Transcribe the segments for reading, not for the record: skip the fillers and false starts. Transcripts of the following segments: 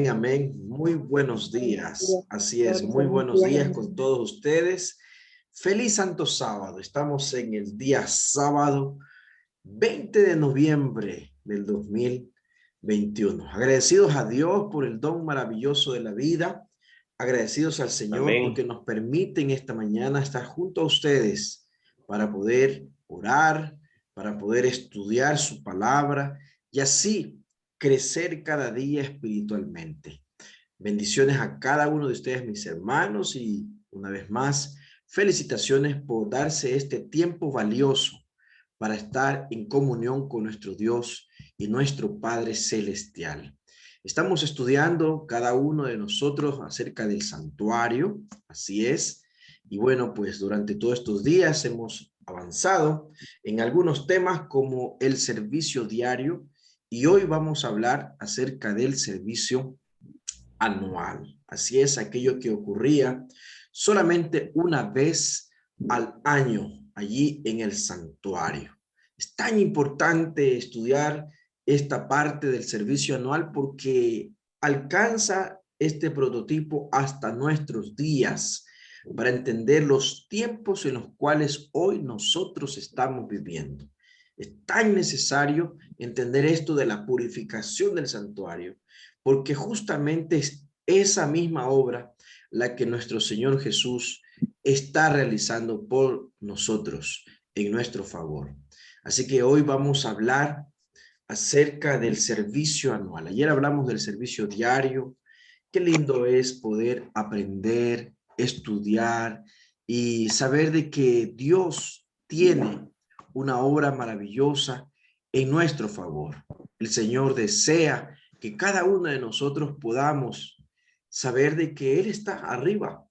Amén. Muy buenos días. Así es, muy buenos días con todos ustedes. Feliz Santo Sábado. Estamos en el día sábado 20 de noviembre del 2021. Agradecidos a Dios por el don maravilloso de la vida. Agradecidos al Señor Amén. porque nos permiten esta mañana estar junto a ustedes para poder orar, para poder estudiar su palabra y así crecer cada día espiritualmente. Bendiciones a cada uno de ustedes, mis hermanos, y una vez más, felicitaciones por darse este tiempo valioso para estar en comunión con nuestro Dios y nuestro Padre Celestial. Estamos estudiando cada uno de nosotros acerca del santuario, así es, y bueno, pues durante todos estos días hemos avanzado en algunos temas como el servicio diario, y hoy vamos a hablar acerca del servicio anual. Así es, aquello que ocurría solamente una vez al año allí en el santuario. Es tan importante estudiar esta parte del servicio anual porque alcanza este prototipo hasta nuestros días para entender los tiempos en los cuales hoy nosotros estamos viviendo. Es tan necesario entender esto de la purificación del santuario, porque justamente es esa misma obra la que nuestro Señor Jesús está realizando por nosotros en nuestro favor. Así que hoy vamos a hablar acerca del servicio anual. Ayer hablamos del servicio diario. Qué lindo es poder aprender, estudiar y saber de que Dios tiene una obra maravillosa en nuestro favor. El Señor desea que cada uno de nosotros podamos saber de que Él está arriba,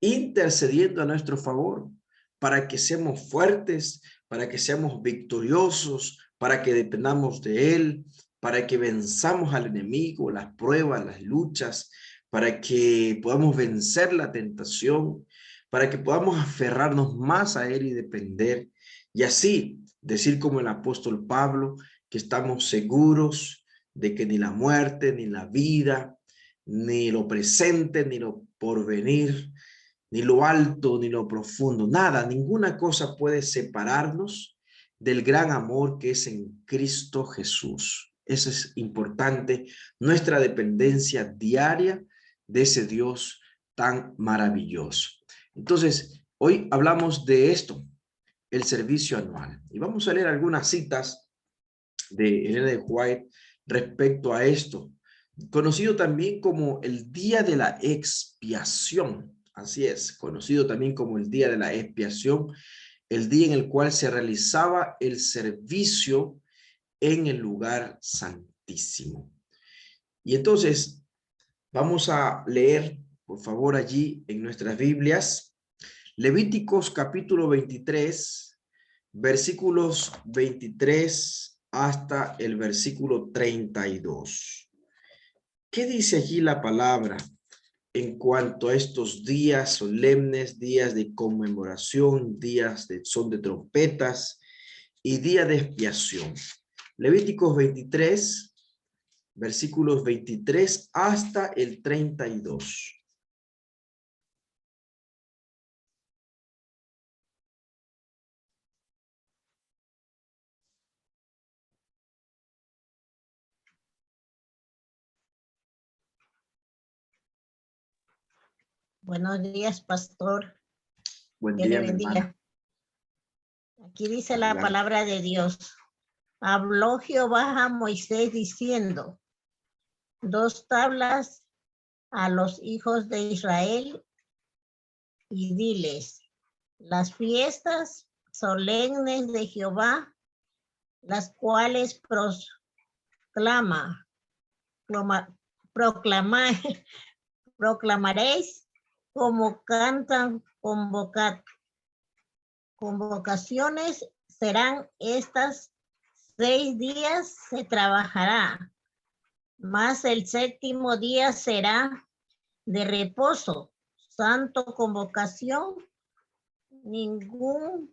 intercediendo a nuestro favor, para que seamos fuertes, para que seamos victoriosos, para que dependamos de Él, para que venzamos al enemigo, las pruebas, las luchas, para que podamos vencer la tentación, para que podamos aferrarnos más a Él y depender, y así decir como el apóstol Pablo, que estamos seguros de que ni la muerte, ni la vida, ni lo presente, ni lo porvenir, ni lo alto, ni lo profundo, nada, ninguna cosa puede separarnos del gran amor que es en Cristo Jesús. Eso es importante, nuestra dependencia diaria de ese Dios tan maravilloso. Entonces, hoy hablamos de esto, el servicio anual. Y vamos a leer algunas citas de Elena de White respecto a esto, conocido también como el Día de la Expiación. Así es, conocido también como el Día de la Expiación, el día en el cual se realizaba el servicio en el lugar santísimo. Y entonces vamos a leer, por favor, allí en nuestras Biblias, Levíticos capítulo 23, versículos 23 hasta el versículo 32. ¿Qué dice allí la palabra en cuanto a estos días solemnes, días de conmemoración, días de son de trompetas y día de expiación? Levíticos 23, versículos 23 hasta el 32. Buenos días, pastor. Buen Dios día, le mi hermana. bendiga. Aquí dice la palabra de Dios. Habló Jehová a Moisés diciendo, 2 tablas a los hijos de Israel y diles, las fiestas solemnes de Jehová, las cuales proclamaréis como cantan convocaciones, serán estas: 6 días se trabajará, mas el 7º día será de reposo, santo convocación, ningún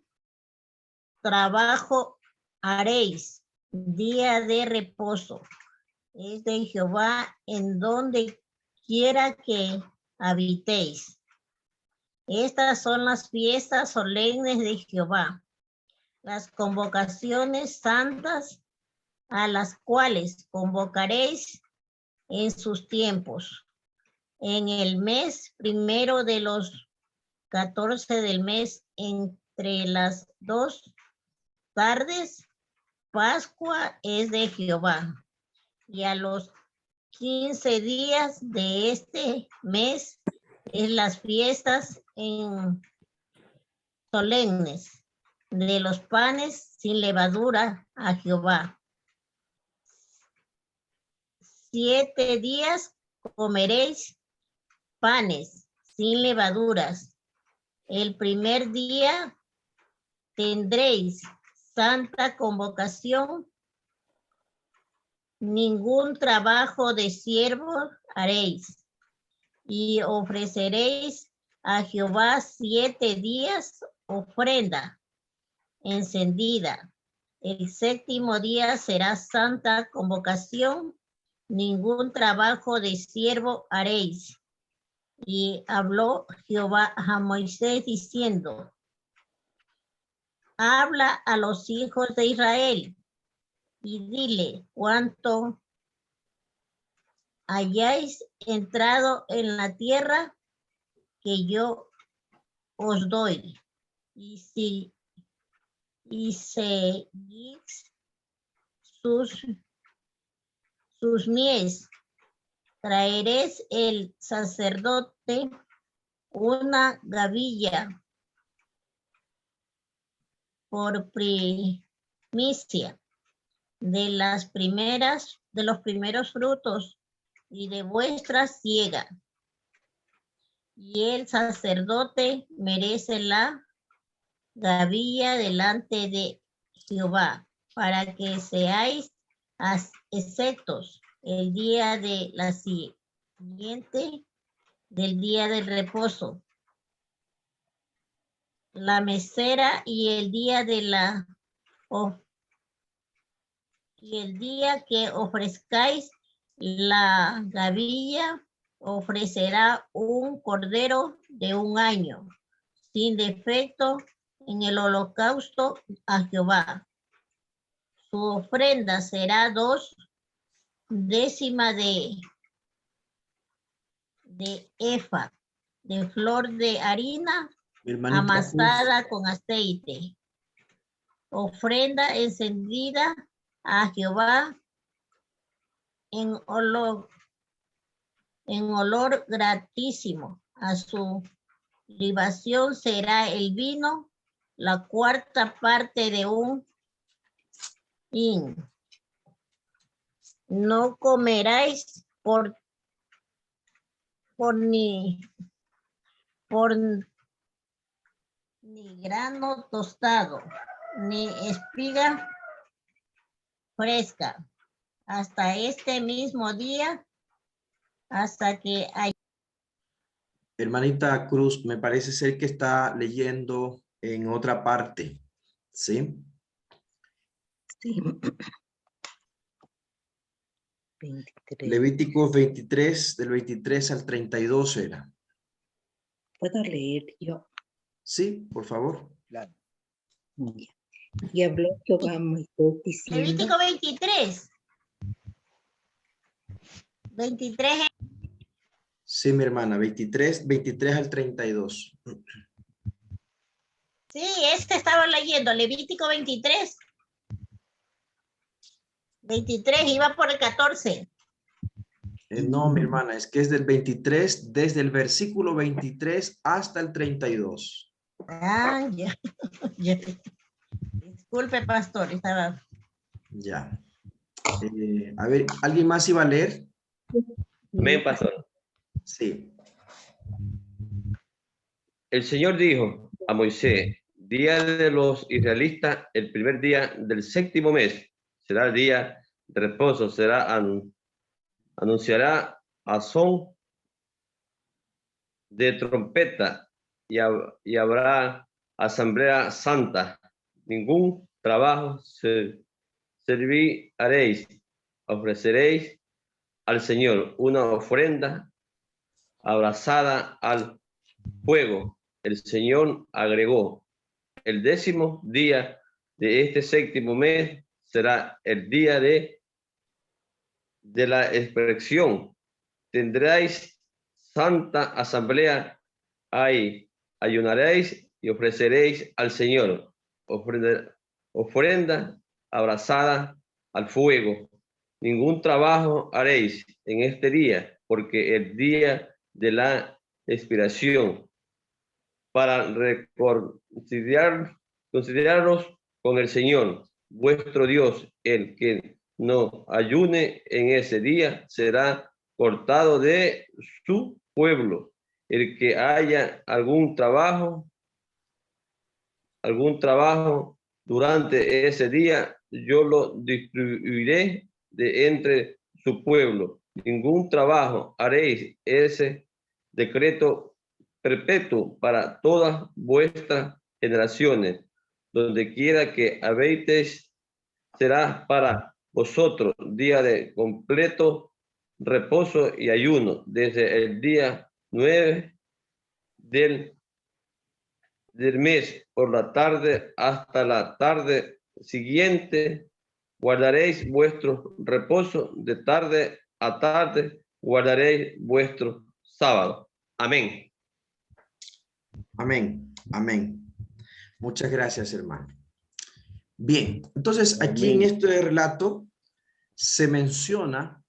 trabajo haréis, día de reposo. es de Jehová en donde quiera que habitéis. Estas son las fiestas solemnes de Jehová, las convocaciones santas a las cuales convocaréis en sus tiempos. En el mes primero de los 14 del mes, entre las 2 tardes, Pascua es de Jehová. Y a los 15 días de este mes es las fiestas solemnes de los panes sin levadura a Jehová. 7 días comeréis panes sin levaduras. El primer día tendréis santa convocación. Ningún trabajo de siervo haréis. Y ofreceréis a Jehová 7 días ofrenda encendida. El séptimo día será santa convocación. Ningún trabajo de siervo haréis. Y habló Jehová a Moisés diciendo, habla a los hijos de Israel y dile cuánto hayáis entrado en la tierra que yo os doy. Y seguís sus mies, traeréis el sacerdote una gavilla por primicia de los primeros frutos y de vuestra siega. Y el sacerdote merece la gavilla delante de Jehová, para que seáis exceptos el día de la siguiente del día del reposo, la mesera y el día de y el día que ofrezcáis la gavilla, ofrecerá un cordero de 1 año, sin defecto, en el holocausto a Jehová. Su ofrenda será 2 décimas de efa de flor de harina amasada con aceite. Ofrenda encendida a Jehová en olor gratísimo. A su libación será el vino, la 4ª parte de un hin. No comeráis ni grano tostado, ni espiga fresca, hasta este mismo día, hasta que haya. Hermanita Cruz, me parece ser que está leyendo en otra parte, ¿sí? Sí. 23. Levíticos 23, del 23 al 32 era. ¿Puedo leer yo? Sí, por favor. Claro. Y habló Jehová a Moisés diciendo. Levítico 23. 23. Sí, mi hermana, 23 al 32. Sí, estaba leyendo, Levítico 23. 23, iba por el 14. No, mi hermana, es que es del 23, desde el versículo 23 hasta el 32. Ah, ya. Disculpe, pastor, estaba. Ya. A ver, ¿alguien más iba a leer? Amén, pastor. Sí. El Señor dijo a Moisés, día de los israelitas, el primer día del séptimo mes, será el día de reposo, anunciará a son de trompeta y habrá asamblea santa. Ningún trabajo serviréis, ofreceréis al Señor una ofrenda abrazada al fuego. El Señor agregó, el 10º día de este 7º mes será el día de la expresión. Tendréis santa asamblea ahí. Ayunaréis y ofreceréis al Señor ofrenda abrazada al fuego. Ningún trabajo haréis en este día, porque el día de la expiración, para consideraros con el Señor, vuestro Dios. El que no ayune en ese día será cortado de su pueblo. El que haya algún trabajo durante ese día, yo lo distribuiré de entre su pueblo. Ningún trabajo haréis, ese decreto perpetuo para todas vuestras generaciones. Donde quiera que habéis, será para vosotros día de completo reposo y ayuno, desde el día 9 del mes por la tarde hasta la tarde siguiente. Guardaréis vuestro reposo de tarde a tarde, guardaréis vuestro sábado. Amén. Amén. Amén. Muchas gracias, hermano. Bien, entonces aquí en este relato se menciona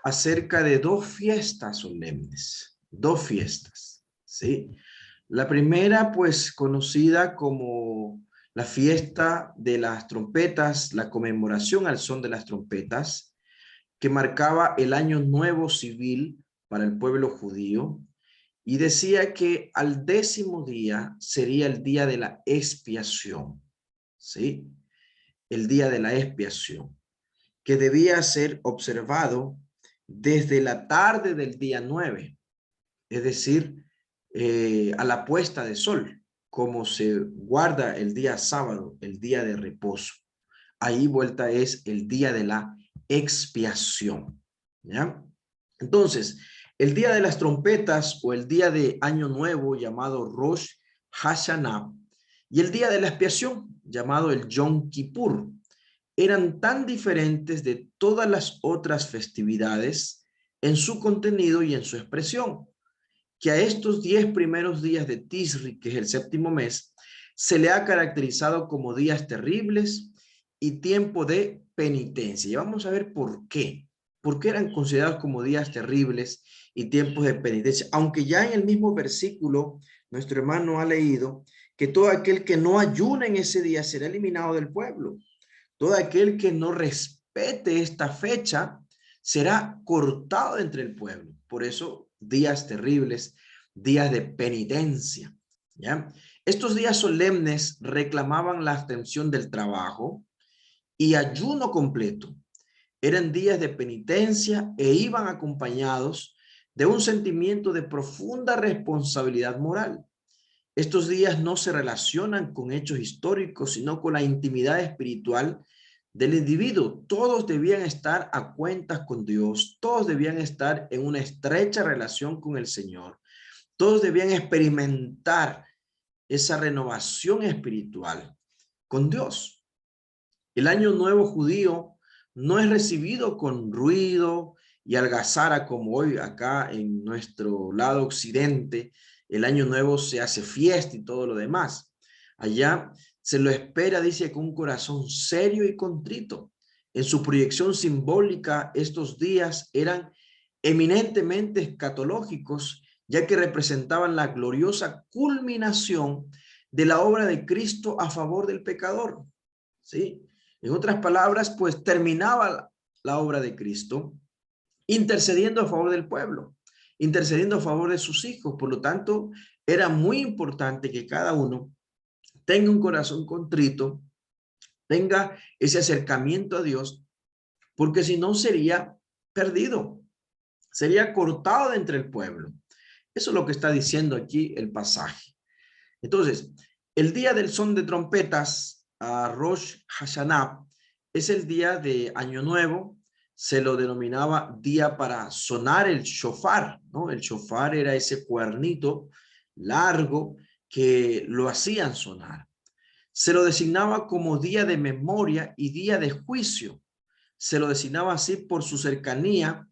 acerca de dos fiestas solemnes, dos fiestas, ¿sí? La primera, pues, conocida como la fiesta de las trompetas, la conmemoración al son de las trompetas, que marcaba el año nuevo civil para el pueblo judío, y decía que al 10º día sería el día de la expiación, ¿sí? El día de la expiación, que debía ser observado desde la tarde del día 9, es decir, a la puesta de sol, como se guarda el día sábado, el día de reposo. Ahí vuelta es el día de la expiación, ¿ya? Entonces, el día de las trompetas o el día de Año Nuevo llamado Rosh Hashanah y el día de la expiación llamado el Yom Kippur eran tan diferentes de todas las otras festividades en su contenido y en su expresión, que a estos 10 primeros días de Tisri, que es el 7º mes, se le ha caracterizado como días terribles y tiempo de penitencia. Y vamos a ver por qué. ¿Por qué eran considerados como días terribles y tiempos de penitencia? Aunque ya en el mismo versículo, nuestro hermano ha leído que todo aquel que no ayune en ese día será eliminado del pueblo. Todo aquel que no respete esta fecha será cortado entre el pueblo. Por eso, días terribles, días de penitencia, ¿ya? Estos días solemnes reclamaban la abstención del trabajo y ayuno completo. Eran días de penitencia e iban acompañados de un sentimiento de profunda responsabilidad moral. Estos días no se relacionan con hechos históricos, sino con la intimidad espiritual del individuo. Todos debían estar a cuentas con Dios, todos debían estar en una estrecha relación con el Señor, todos debían experimentar esa renovación espiritual con Dios. El año nuevo judío no es recibido con ruido y algazara como hoy acá en nuestro lado occidente. El año nuevo se hace fiesta y todo lo demás. Allá se lo espera, dice, con un corazón serio y contrito. En su proyección simbólica, estos días eran eminentemente escatológicos, ya que representaban la gloriosa culminación de la obra de Cristo a favor del pecador, ¿sí? En otras palabras, pues terminaba la obra de Cristo intercediendo a favor del pueblo, intercediendo a favor de sus hijos. Por lo tanto, era muy importante que cada uno tenga un corazón contrito, tenga ese acercamiento a Dios, porque si no sería perdido, sería cortado de entre el pueblo. Eso es lo que está diciendo aquí el pasaje. Entonces, el día del son de trompetas, Rosh Hashanah, es el día de Año Nuevo, se lo denominaba día para sonar el shofar, ¿no? El shofar era ese cuernito largo que lo hacían sonar. Se lo designaba como día de memoria y día de juicio. Se lo designaba así por su cercanía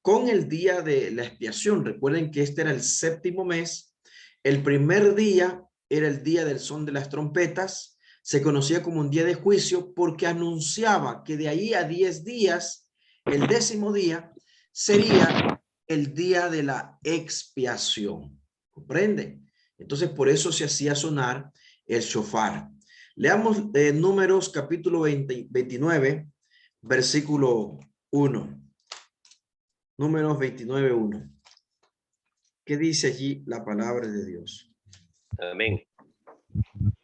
con el día de la expiación. Recuerden que este era el 7º mes. El primer día era el día del son de las trompetas. Se conocía como un día de juicio porque anunciaba que de ahí a 10 días, el 10º día, sería el día de la expiación. ¿Comprende? Entonces, por eso se hacía sonar el shofar. Leamos Números capítulo 29, versículo 1. Números 29, 1. ¿Qué dice allí la palabra de Dios? Amén.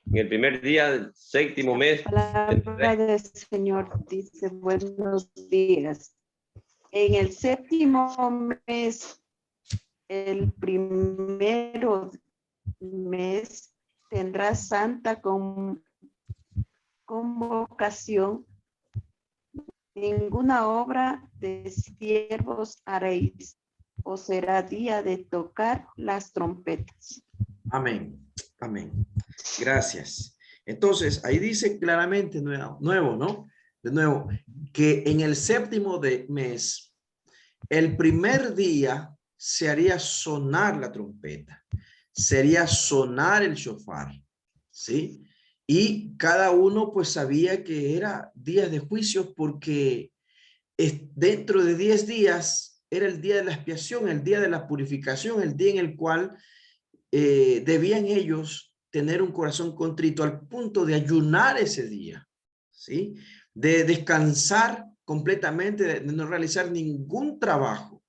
En el primer día del 7º mes. La palabra del Señor dice: buenos días. En el 7º mes, el primero mes, tendrá santa convocación. Ninguna obra de siervos haréis, o será día de tocar las trompetas. Amén. Amén. Gracias. Entonces, ahí dice claramente nuevo, ¿no? De nuevo, que en el 7º mes, el primer día se haría sonar la trompeta, sería sonar el shofar, ¿sí? Y cada uno pues sabía que era días de juicio porque dentro de 10 días era el día de la expiación, el día de la purificación, el día en el cual debían ellos tener un corazón contrito al punto de ayunar ese día, ¿sí? De descansar completamente, de no realizar ningún trabajo,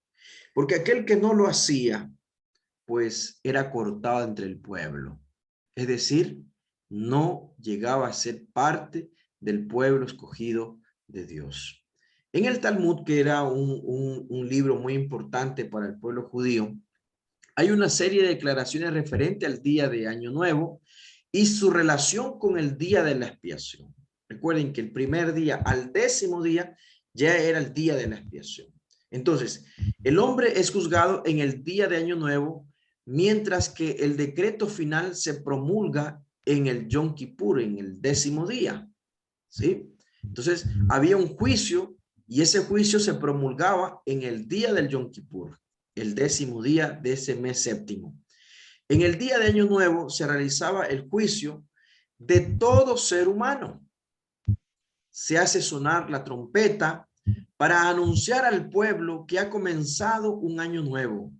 porque aquel que no lo hacía, pues era cortado entre el pueblo. Es decir, no llegaba a ser parte del pueblo escogido de Dios. En el Talmud, que era un libro muy importante para el pueblo judío, hay una serie de declaraciones referente al día de Año Nuevo y su relación con el día de la expiación. Recuerden que el primer día al 10º día ya era el día de la expiación. Entonces, el hombre es juzgado en el día de Año Nuevo, mientras que el decreto final se promulga en el Yom Kippur, en el 10º día. ¿Sí? Entonces, había un juicio y ese juicio se promulgaba en el día del Yom Kippur, el 10º día de ese mes 7º. En el día de Año Nuevo se realizaba el juicio de todo ser humano. Se hace sonar la trompeta para anunciar al pueblo que ha comenzado un año nuevo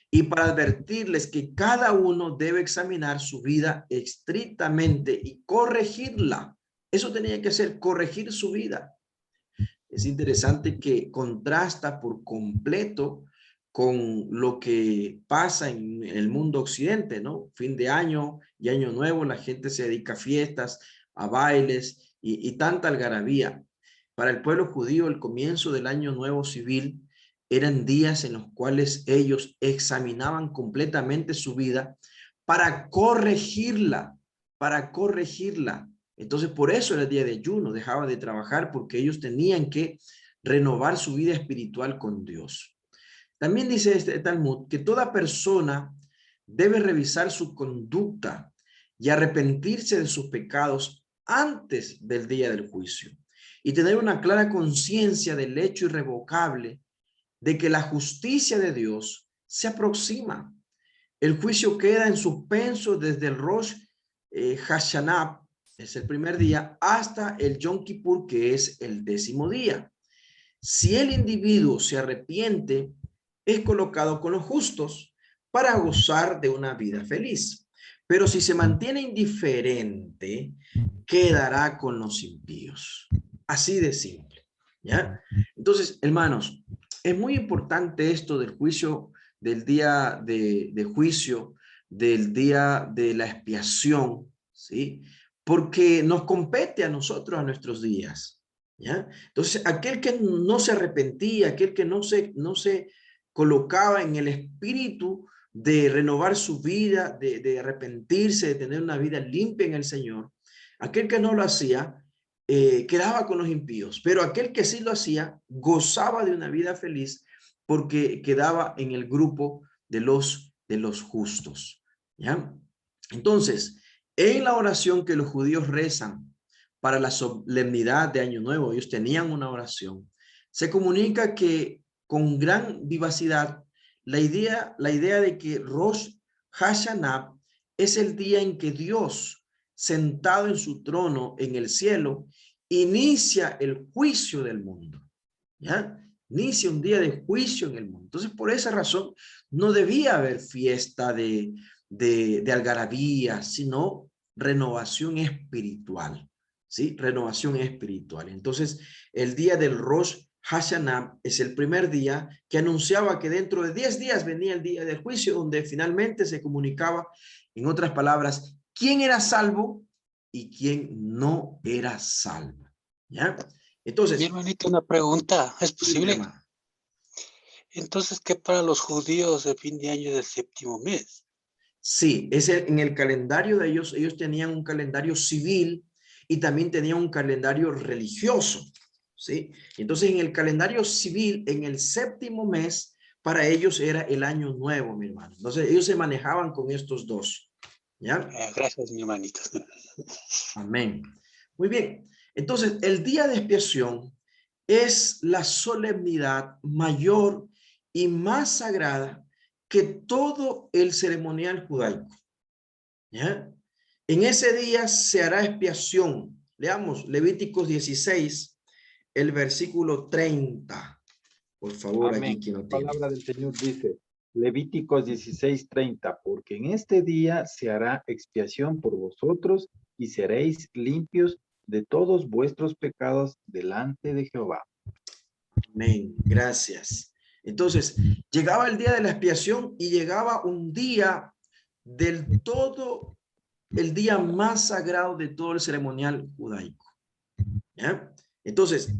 y para advertirles que cada uno debe examinar su vida estrictamente y corregirla. Eso tenía que ser, corregir su vida. Es interesante que contrasta por completo con lo que pasa en el mundo occidente, ¿no? Fin de año y año nuevo, la gente se dedica a fiestas, a bailes y tanta algarabía. Para el pueblo judío, el comienzo del año nuevo civil eran días en los cuales ellos examinaban completamente su vida para corregirla, para corregirla. Entonces, por eso era el día de ayuno, dejaban de trabajar porque ellos tenían que renovar su vida espiritual con Dios. También dice este Talmud que toda persona debe revisar su conducta y arrepentirse de sus pecados antes del día del juicio y tener una clara conciencia del hecho irrevocable de que la justicia de Dios se aproxima. El juicio queda en suspenso desde el Rosh Hashanah, es el primer día, hasta el Yom Kippur, que es el 10º día. Si el individuo se arrepiente, es colocado con los justos para gozar de una vida feliz. Pero si se mantiene indiferente, quedará con los impíos. Así de simple, ¿ya? Entonces, hermanos, es muy importante esto del juicio, del día de juicio, del día de la expiación, ¿sí? Porque nos compete a nosotros, a nuestros días, ¿ya? Entonces, aquel que no se arrepentía, aquel que no se colocaba en el espíritu de renovar su vida, de arrepentirse, de tener una vida limpia en el Señor, aquel que no lo hacía, quedaba con los impíos, pero aquel que sí lo hacía gozaba de una vida feliz porque quedaba en el grupo de los justos. ¿Ya? Entonces, en la oración que los judíos rezan para la solemnidad de Año Nuevo, ellos tenían una oración, se comunica que con gran vivacidad la idea de que Rosh Hashanah es el día en que Dios, sentado en su trono en el cielo, inicia el juicio del mundo. ¿Ya? Inicia un día de juicio en el mundo. Entonces, por esa razón, no debía haber fiesta de algarabía, sino renovación espiritual. ¿Sí? Renovación espiritual. Entonces, el día del Rosh Hashanah es el primer día que anunciaba que dentro de 10 días venía el día del juicio, donde finalmente se comunicaba, en otras palabras, quién era salvo y quién no era salvo. ¿Ya? Entonces, Mi hermanito, una pregunta, ¿es sí, posible? hermano. Entonces, ¿qué para los judíos el fin de año es el séptimo mes? Sí, en el calendario de ellos tenían un calendario civil y también tenían un calendario religioso, ¿sí? Entonces, en el calendario civil, en el séptimo mes, para ellos era el año nuevo, mi hermano. Entonces, ellos se manejaban con estos dos, ¿ya? Gracias, mi hermanito. Amén. Muy bien. Entonces, el día de expiación es la solemnidad mayor y más sagrada que todo el ceremonial judaico. ¿Ya? En ese día se hará expiación. Leamos Levíticos 16, el versículo 30. Por favor, Amén. aquí quien lo La tiene. palabra del Señor dice, Levíticos 16:30, porque en este día se hará expiación por vosotros y seréis limpios de todos vuestros pecados delante de Jehová. Amén. Gracias. Entonces, llegaba el día de la expiación y llegaba un día del todo, el día más sagrado de todo el ceremonial judaico. ¿Ya? Entonces,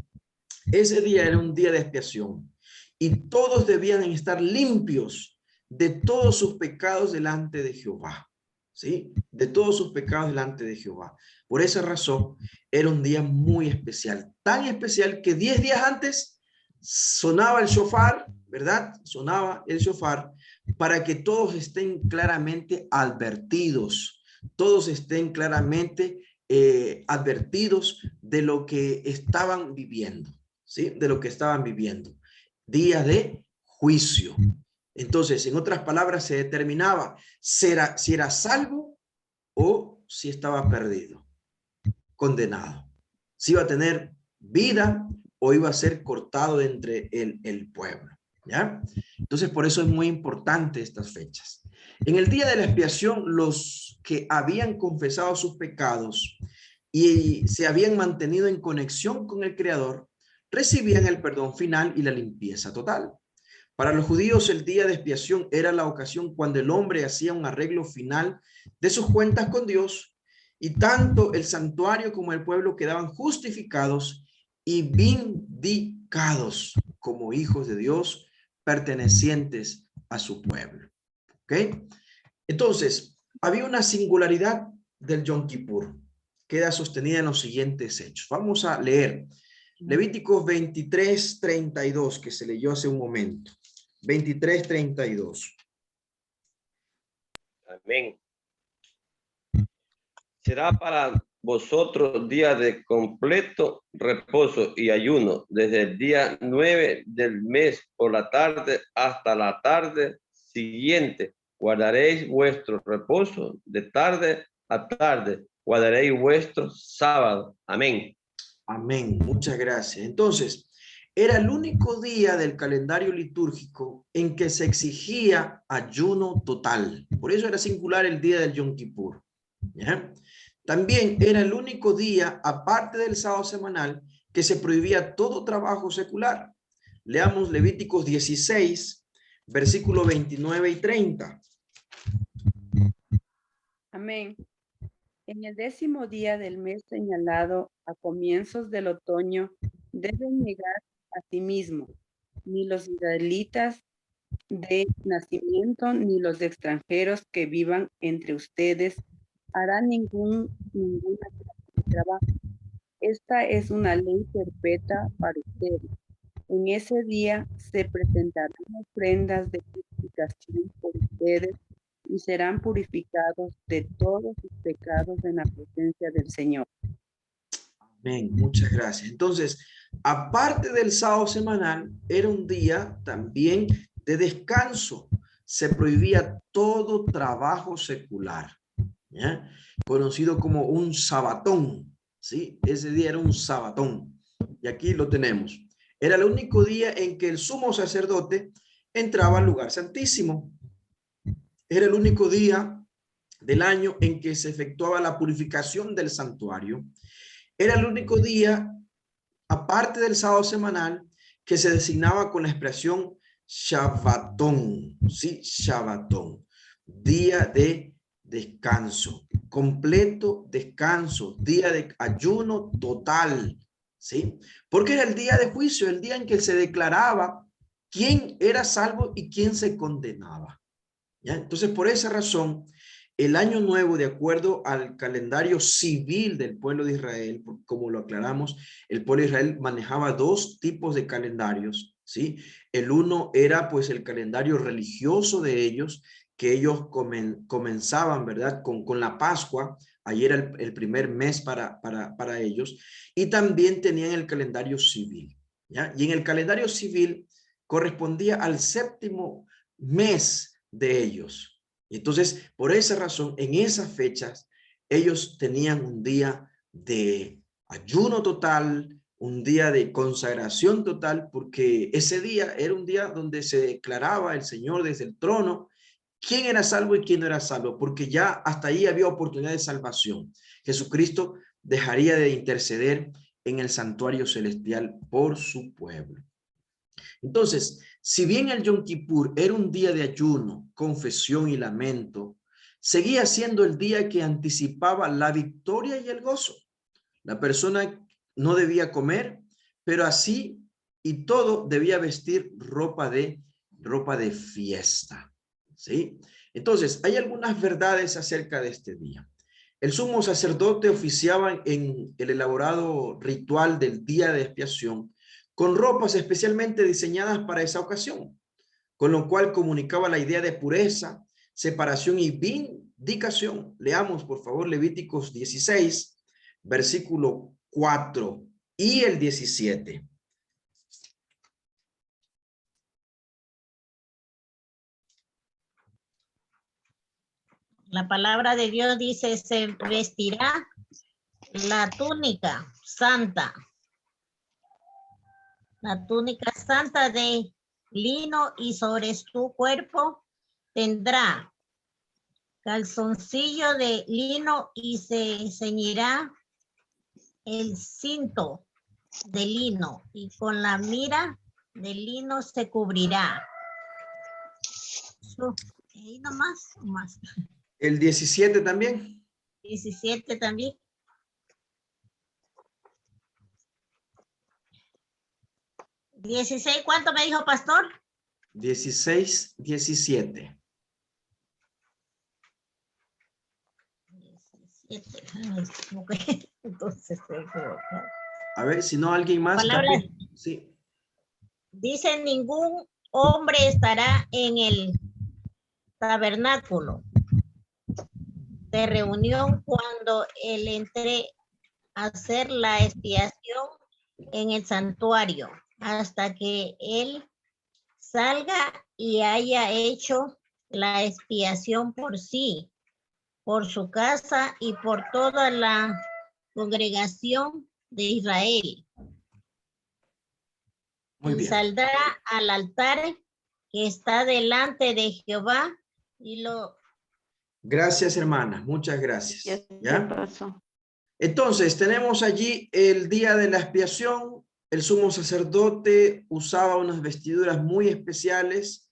ese día era un día de expiación y todos debían estar limpios de todos sus pecados delante de Jehová. ¿Sí? De todos sus pecados delante de Jehová. Por esa razón, era un día muy especial. Tan especial que 10 días antes sonaba el shofar, ¿verdad? Sonaba el shofar para que todos estén claramente advertidos. Todos estén claramente advertidos de lo que estaban viviendo. ¿Sí? De lo que estaban viviendo. Día de juicio. Entonces, en otras palabras, se determinaba si era salvo o si estaba perdido, condenado. Si iba a tener vida o iba a ser cortado de entre el pueblo. ¿Ya? Entonces, por eso es muy importante estas fechas. En el día de la expiación, los que habían confesado sus pecados y se habían mantenido en conexión con el Creador, recibían el perdón final y la limpieza total. Para los judíos, el día de expiación era la ocasión cuando el hombre hacía un arreglo final de sus cuentas con Dios y tanto el santuario como el pueblo quedaban justificados y vindicados como hijos de Dios pertenecientes a su pueblo. ¿Ok? Entonces, había una singularidad del Yom Kippur. Queda sostenida en los siguientes hechos. Vamos a leer Levíticos 23:32, que se leyó hace un momento. 23:32. Amén. Será para vosotros día de completo reposo y ayuno, desde el día 9 del mes por la tarde hasta la tarde siguiente. Guardaréis vuestro reposo de tarde a tarde. Guardaréis vuestro sábado. Amén. Amén. Muchas gracias. Entonces, era el único día del calendario litúrgico en que se exigía ayuno total. Por eso era singular el día del Yom Kippur. ¿Ya? También era el único día, aparte del sábado semanal, que se prohibía todo trabajo secular. Leamos Levíticos 16, versículos 29 y 30. Amén. En el 10º día del mes señalado a comienzos del otoño, deben negar a sí mismo, ni los israelitas de nacimiento, ni los extranjeros que vivan entre ustedes harán ninguna clase de trabajo. Esta es una ley perpetua para ustedes. En ese día se presentarán ofrendas de purificación por ustedes y serán purificados de todos sus pecados en la presencia del Señor. Amén, muchas gracias. Entonces, aparte del sábado semanal, era un día también de descanso. Se prohibía todo trabajo secular, ¿ya? Conocido como un sabatón, ¿sí? Ese día era un sabatón. Y aquí lo tenemos. Era el único día en que el sumo sacerdote entraba al lugar santísimo. Era el único día del año en que se efectuaba la purificación del santuario. Era el único día, aparte del sábado semanal, que se designaba con la expresión Shabbatón, ¿sí? Shabbatón, día de descanso, completo descanso, día de ayuno total, ¿sí? Porque era el día de juicio, el día en que se declaraba quién era salvo y quién se condenaba, ¿ya? Entonces, por esa razón, el año nuevo, de acuerdo al calendario civil del pueblo de Israel, como lo aclaramos, el pueblo de Israel manejaba dos tipos de calendarios, ¿sí? El uno era pues el calendario religioso de ellos, que ellos comenzaban, ¿verdad? Con la Pascua, ahí era el primer mes para ellos, y también tenían el calendario civil, ¿ya? Y en el calendario civil correspondía al séptimo mes de ellos. Entonces, por esa razón, en esas fechas, ellos tenían un día de ayuno total, un día de consagración total, porque ese día era un día donde se declaraba el Señor desde el trono quién era salvo y quién no era salvo, porque ya hasta ahí había oportunidad de salvación. Jesucristo dejaría de interceder en el santuario celestial por su pueblo. Entonces, si bien el Yom Kippur era un día de ayuno, confesión y lamento, seguía siendo el día que anticipaba la victoria y el gozo. La persona no debía comer, pero así y todo debía vestir ropa de fiesta, ¿sí? Entonces, hay algunas verdades acerca de este día. El sumo sacerdote oficiaba en el elaborado ritual del día de expiación con ropas especialmente diseñadas para esa ocasión, con lo cual comunicaba la idea de pureza, separación y vindicación. Leamos, por favor, Levíticos 16, versículo 4 y el 17. La palabra de Dios dice, se vestirá la túnica santa. La túnica santa de lino y sobre su cuerpo tendrá calzoncillo de lino y se ceñirá el cinto de lino y con la mira de lino se cubrirá. Ahí nomás, más. El 17 también. 17 también. 16, ¿cuánto me dijo, pastor? 16, 17. 17. Okay. Entonces, a ver, si no, alguien más. Palabra, sí. Dice, ningún hombre estará en el tabernáculo de reunión cuando él entre a hacer la expiación en el santuario, hasta que él salga y haya hecho la expiación por sí, por su casa y por toda la congregación de Israel. Muy bien. Saldrá al altar que está delante de Jehová y lo... Gracias, hermana. Muchas gracias. ¿Ya pasó? Entonces, tenemos allí el día de la expiación. El sumo sacerdote usaba unas vestiduras muy especiales,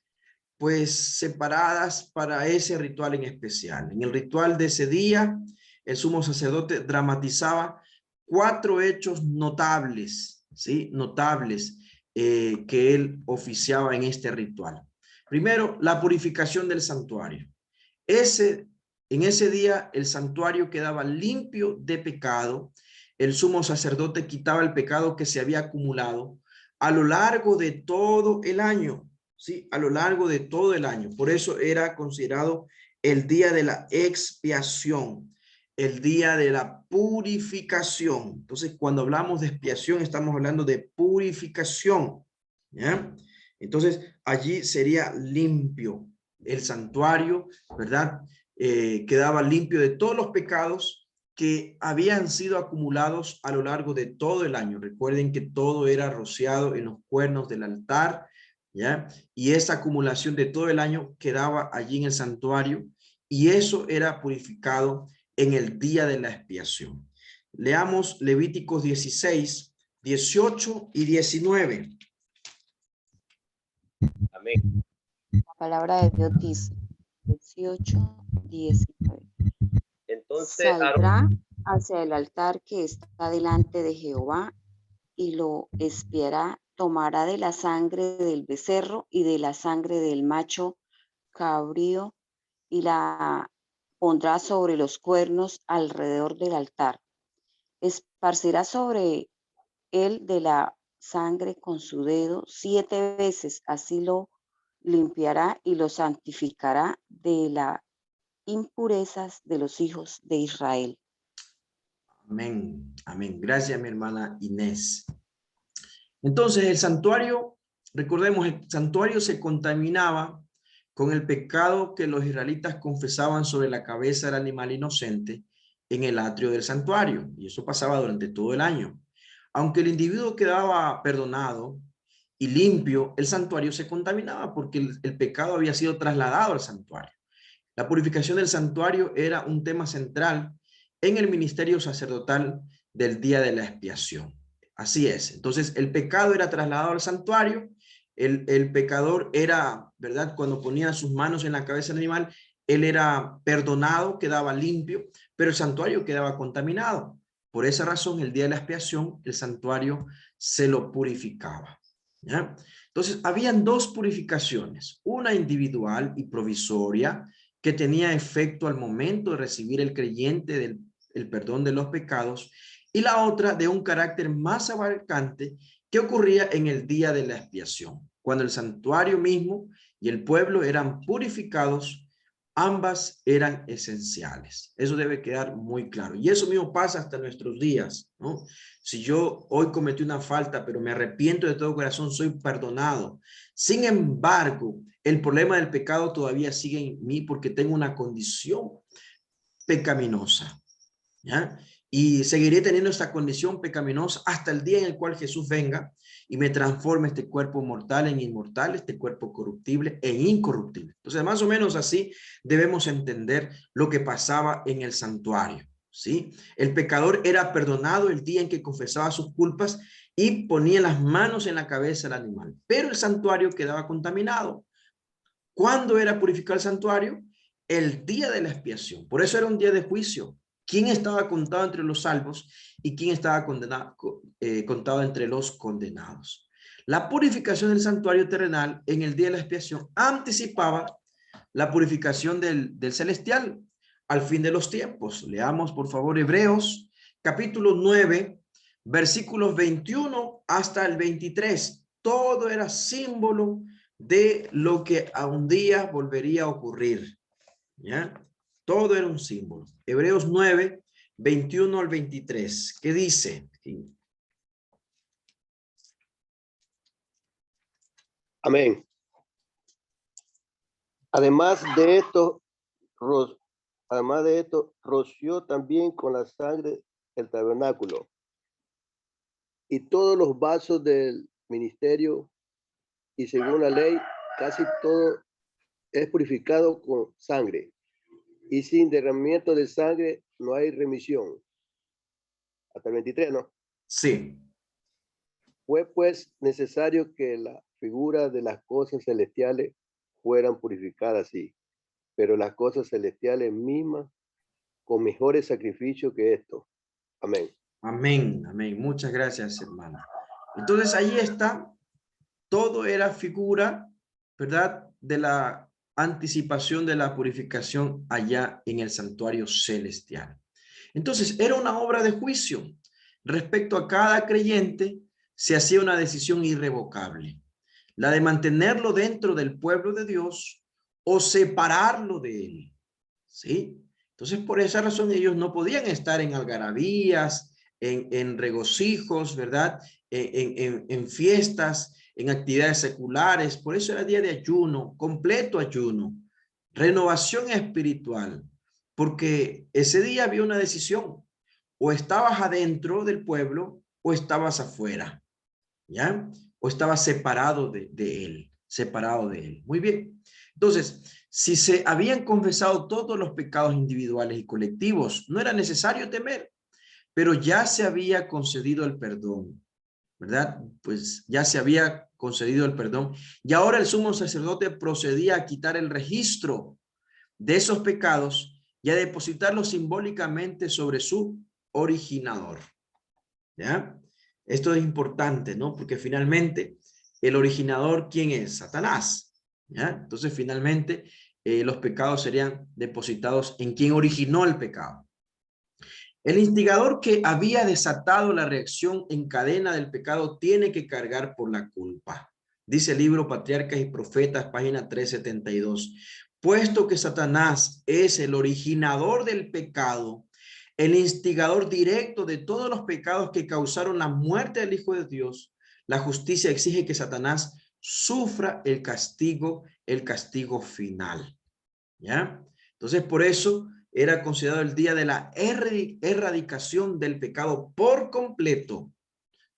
pues separadas para ese ritual en especial. En el ritual de ese día, el sumo sacerdote dramatizaba 4 hechos notables, ¿sí? Notables que él oficiaba en este ritual. Primero, la purificación del santuario. En ese día el santuario quedaba limpio de pecado el sumo sacerdote quitaba el pecado que se había acumulado a lo largo de todo el año, ¿sí? A lo largo de todo el año. Por eso era considerado el día de la expiación, el día de la purificación. Entonces, cuando hablamos de expiación, estamos hablando de purificación, ¿ya? Entonces, allí sería limpio el santuario, ¿verdad? Quedaba limpio de todos los pecados que habían sido acumulados a lo largo de todo el año. Recuerden que todo era rociado en los cuernos del altar, ¿ya? Y esa acumulación de todo el año quedaba allí en el santuario y eso era purificado en el día de la expiación. Leamos Levíticos 16, 18 y 19. Amén. La palabra de Dios dice, 18, 19. Entonces, Aarón, Saldrá hacia el altar que está delante de Jehová y lo expiará, tomará de la sangre del becerro y de la sangre del macho cabrío y la pondrá sobre los cuernos alrededor del altar. Esparcirá sobre él de la sangre con su dedo 7 veces, así lo limpiará y lo santificará de las impurezas de los hijos de Israel. Amén, amén. Gracias, mi hermana Inés. Entonces, el santuario, recordemos, el santuario se contaminaba con el pecado que los israelitas confesaban sobre la cabeza del animal inocente en el atrio del santuario. Y eso pasaba durante todo el año. Aunque el individuo quedaba perdonado y limpio, el santuario se contaminaba porque el pecado había sido trasladado al santuario. La purificación del santuario era un tema central en el ministerio sacerdotal del día de la expiación. Así es. Entonces, el pecado era trasladado al santuario. El pecador era, ¿verdad? Cuando ponía sus manos en la cabeza del animal, él era perdonado, quedaba limpio, pero el santuario quedaba contaminado. Por esa razón, el día de la expiación, el santuario se lo purificaba, ¿ya? Entonces, habían dos purificaciones, una individual y provisoria, que tenía efecto al momento de recibir el creyente el perdón de los pecados, y la otra de un carácter más abarcante que ocurría en el día de la expiación, cuando el santuario mismo y el pueblo eran purificados. Ambas eran esenciales. Eso debe quedar muy claro. Y eso mismo pasa hasta nuestros días, ¿no? Si yo hoy cometí una falta, pero me arrepiento de todo corazón, soy perdonado. Sin embargo, el problema del pecado todavía sigue en mí porque tengo una condición pecaminosa, ¿ya? Y seguiré teniendo esta condición pecaminosa hasta el día en el cual Jesús venga y me transforme este cuerpo mortal en inmortal, este cuerpo corruptible en incorruptible. Entonces, más o menos así debemos entender lo que pasaba en el santuario, ¿sí? El pecador era perdonado el día en que confesaba sus culpas y ponía las manos en la cabeza del animal, pero el santuario quedaba contaminado. ¿Cuándo era purificado el santuario? El día de la expiación. Por eso era un día de juicio. ¿Quién estaba contado entre los salvos y quién estaba contado entre los condenados? La purificación del santuario terrenal en el día de la expiación anticipaba la purificación del celestial al fin de los tiempos. Leamos por favor Hebreos capítulo 9, versículos 21 hasta el 23. Todo era símbolo de lo que a un día volvería a ocurrir, ¿ya? Todo era un símbolo. Hebreos 9, 21 al 23. ¿Qué dice? Amén. Además de esto, roció también con la sangre el tabernáculo y todos los vasos del ministerio, y según la ley, casi todo es purificado con sangre, y sin derramamiento de sangre no hay remisión. Hasta el 23, ¿no? Sí. Fue pues necesario que la figura de las cosas celestiales fueran purificadas así, pero las cosas celestiales mismas con mejores sacrificios que esto. Amén. Amén, amén. Muchas gracias, hermano. Entonces ahí está, todo era figura, ¿verdad? De la anticipación de la purificación allá en el santuario celestial. Entonces era una obra de juicio. respecto a cada creyente se hacía una decisión irrevocable, la de mantenerlo dentro del pueblo de Dios o separarlo de él, ¿sí? Entonces, por esa razón ellos no podían estar en algarabías, en regocijos, ¿verdad? En fiestas, en actividades seculares. Por eso era día de ayuno, completo ayuno, renovación espiritual, porque ese día había una decisión: o estabas adentro del pueblo o estabas afuera, ¿ya? O estabas separado de él, separado de él. Muy bien. Entonces, si se habían confesado todos los pecados individuales y colectivos, no era necesario temer, pero ya se había concedido el perdón, ¿verdad? Pues ya se había concedido el perdón y ahora el sumo sacerdote procedía a quitar el registro de esos pecados y a depositarlos simbólicamente sobre su originador, ¿ya? Esto es importante, ¿no? Porque finalmente el originador, ¿quién es? Satanás, ¿ya? Entonces finalmente los pecados serían depositados en quien originó el pecado. El instigador que había desatado la reacción en cadena del pecado tiene que cargar por la culpa. Dice el libro Patriarcas y Profetas, página 372. Puesto que Satanás es el originador del pecado, el instigador directo de todos los pecados que causaron la muerte del Hijo de Dios, la justicia exige que Satanás sufra el castigo final. ¿Ya? Entonces, por eso era considerado el día de la erradicación del pecado por completo.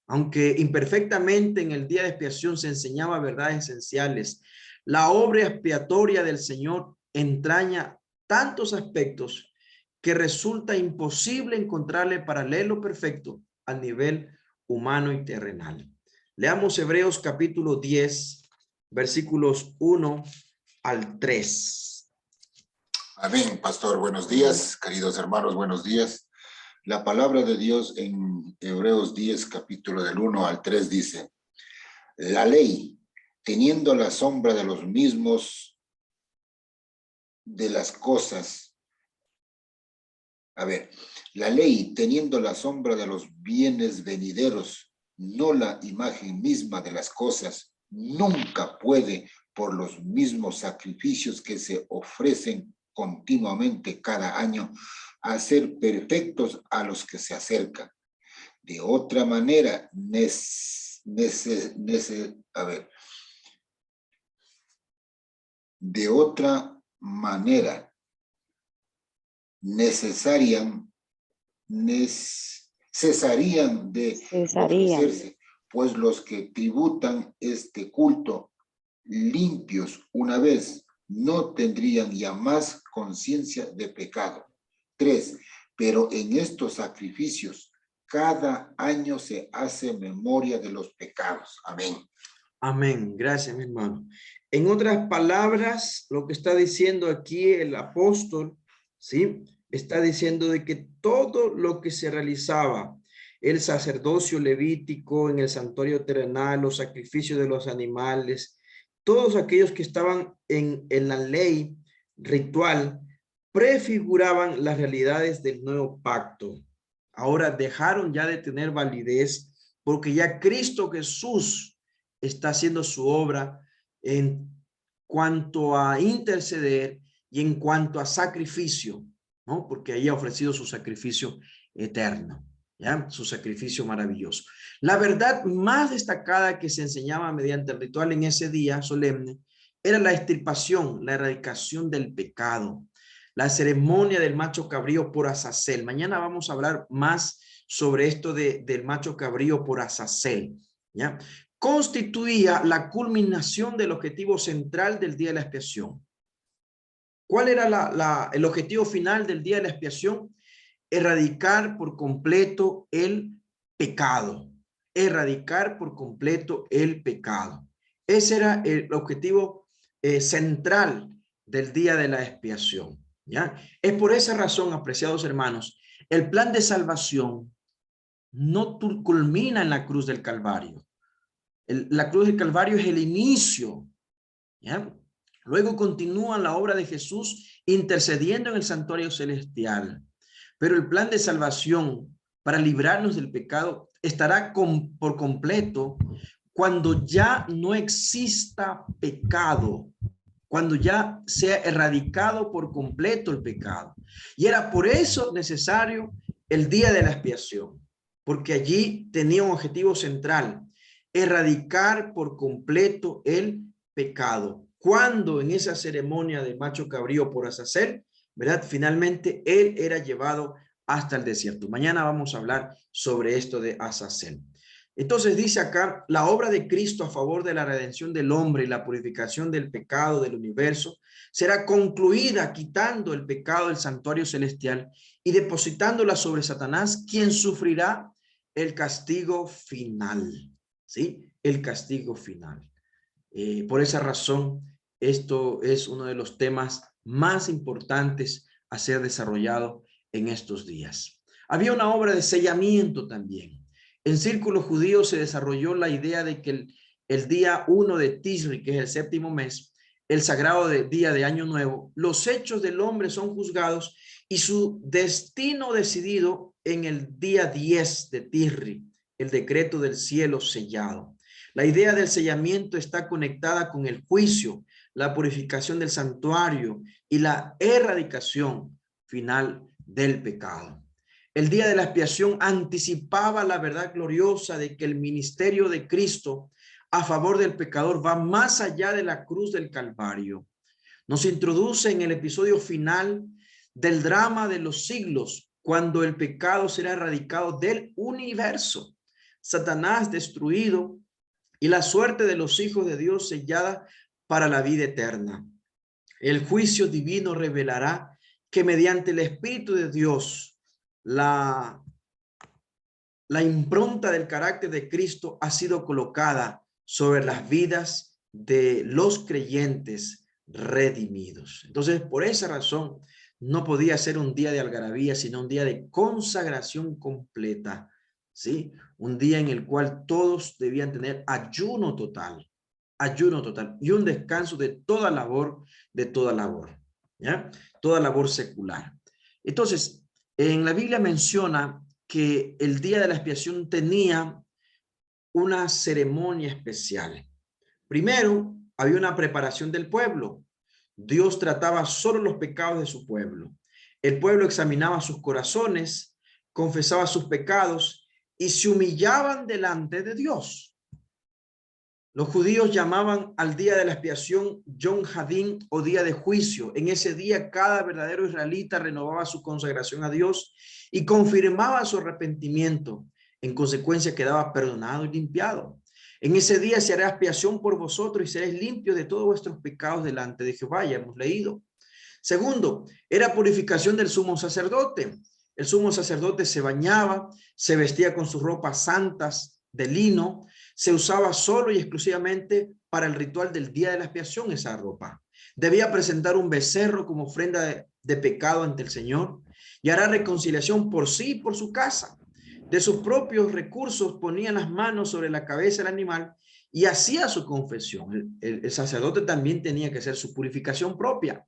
Aunque imperfectamente en el día de expiación se enseñaba verdades esenciales, la obra expiatoria del Señor entraña tantos aspectos que resulta imposible encontrarle paralelo perfecto al nivel humano y terrenal. Leamos Hebreos capítulo 10, versículos 1 al 3. Amén, pastor. Buenos días, queridos hermanos, buenos días. La palabra de Dios en Hebreos 10, capítulo del 1 al 3 dice: la ley, teniendo la sombra de los mismos de las cosas. La ley, teniendo la sombra de los bienes venideros, no la imagen misma de las cosas, nunca puede, por los mismos sacrificios que se ofrecen continuamente cada año, hacer perfectos a los que se acercan. De otra manera, cesarían de ofrecerse, pues los que tributan este culto limpios una vez no tendrían ya más conciencia de pecado. 3. Pero en estos sacrificios cada año se hace memoria de los pecados. Amén. Amén. Gracias, mi hermano. En otras palabras, lo que está diciendo aquí el apóstol, ¿sí? Está diciendo de que todo lo que se realizaba, el sacerdocio levítico en el santuario terrenal, los sacrificios de los animales, todos aquellos que estaban en la ley ritual, prefiguraban las realidades del nuevo pacto. Ahora dejaron ya de tener validez porque ya Cristo Jesús está haciendo su obra en cuanto a interceder y en cuanto a sacrificio, ¿no? Porque ahí ha ofrecido su sacrificio eterno, ¿ya? Su sacrificio maravilloso. La verdad más destacada que se enseñaba mediante el ritual en ese día solemne era la extirpación, la erradicación del pecado, la ceremonia del macho cabrío por Azazel. Mañana vamos a hablar más sobre esto del macho cabrío por Azazel, ¿ya? Constituía la culminación del objetivo central del día de la expiación. ¿Cuál era el objetivo final del día de la expiación? Erradicar por completo el pecado. Erradicar por completo el pecado. Ese era el objetivo central del día de la expiación, ¿ya? Es por esa razón, apreciados hermanos, el plan de salvación no culmina en la cruz del Calvario. La cruz del Calvario es el inicio, ¿ya? Luego continúa la obra de Jesús intercediendo en el santuario celestial. Pero el plan de salvación para librarnos del pecado, estará por completo cuando ya no exista pecado, cuando ya sea erradicado por completo el pecado. Y era por eso necesario el día de la expiación, porque allí tenía un objetivo central, erradicar por completo el pecado. Cuando en esa ceremonia del macho cabrío por Azazel, ¿verdad? Finalmente él era llevado hasta el desierto. Mañana vamos a hablar sobre esto de Azazel. Entonces dice acá, la obra de Cristo a favor de la redención del hombre y la purificación del pecado del universo será concluida quitando el pecado del santuario celestial y depositándola sobre Satanás, quien sufrirá el castigo final. ¿Sí? El castigo final. Por esa razón, esto es uno de los temas más importantes a ser desarrollado en estos días. Había una obra de sellamiento también. En círculos judíos se desarrolló la idea de que el día 1 de Tisri, que es el séptimo mes, el sagrado día de Año Nuevo, los hechos del hombre son juzgados y su destino decidido en el día 10 de Tisri, el decreto del cielo sellado. La idea del sellamiento está conectada con el juicio, la purificación del santuario y la erradicación final del pecado. El día de la expiación anticipaba la verdad gloriosa de que el ministerio de Cristo a favor del pecador va más allá de la cruz del Calvario. Nos introduce en el episodio final del drama de los siglos, cuando el pecado será erradicado del universo, Satanás destruido y la suerte de los hijos de Dios sellada para la vida eterna. El juicio divino revelará que mediante el Espíritu de Dios, la impronta del carácter de Cristo ha sido colocada sobre las vidas de los creyentes redimidos. Entonces, por esa razón, no podía ser un día de algarabía, sino un día de consagración completa, ¿sí? Un día en el cual todos debían tener ayuno total, y un descanso de toda labor, ¿ya? Toda labor secular. Entonces, en la Biblia menciona que el día de la expiación tenía una ceremonia especial. Primero, había una preparación del pueblo. Dios trataba solo los pecados de su pueblo. El pueblo examinaba sus corazones, confesaba sus pecados y se humillaban delante de Dios. Los judíos llamaban al día de la expiación Yom Hadin o día de juicio. En ese día cada verdadero israelita renovaba su consagración a Dios y confirmaba su arrepentimiento. En consecuencia quedaba perdonado y limpiado. En ese día se hará expiación por vosotros y seréis limpios de todos vuestros pecados delante de Jehová. Ya hemos leído. Segundo, era purificación del sumo sacerdote. El sumo sacerdote se bañaba, se vestía con sus ropas santas de lino. Se usaba solo y exclusivamente para el ritual del día de la expiación esa ropa. Debía presentar un becerro como ofrenda de pecado ante el Señor y hará reconciliación por sí y por su casa. De sus propios recursos ponía las manos sobre la cabeza del animal y hacía su confesión. El sacerdote también tenía que hacer su purificación propia.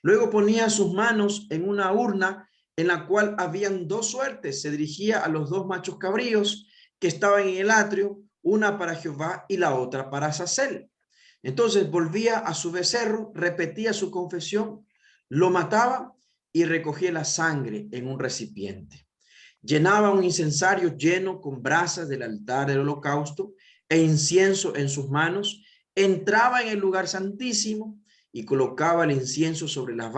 Luego ponía sus manos en una urna en la cual habían dos suertes. Se dirigía a los dos machos cabríos que estaban en el atrio, una para Jehová y la otra para Azazel. Entonces volvía a su becerro, repetía su confesión, lo mataba y recogía la sangre en un recipiente. Llenaba un incensario lleno con brasas del altar del holocausto e incienso en sus manos, entraba en el lugar santísimo y colocaba el incienso sobre las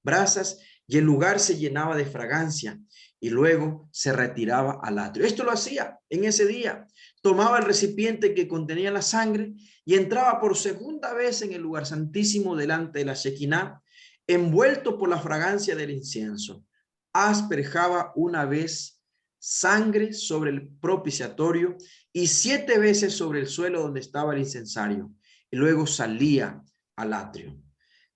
brasas y el lugar se llenaba de fragancia y luego se retiraba al atrio. Esto lo hacía en ese día. Tomaba el recipiente que contenía la sangre y entraba por segunda vez en el lugar santísimo delante de la Shekinah, envuelto por la fragancia del incienso. Asperjaba una vez sangre sobre el propiciatorio y 7 veces sobre el suelo donde estaba el incensario, y luego salía al atrio.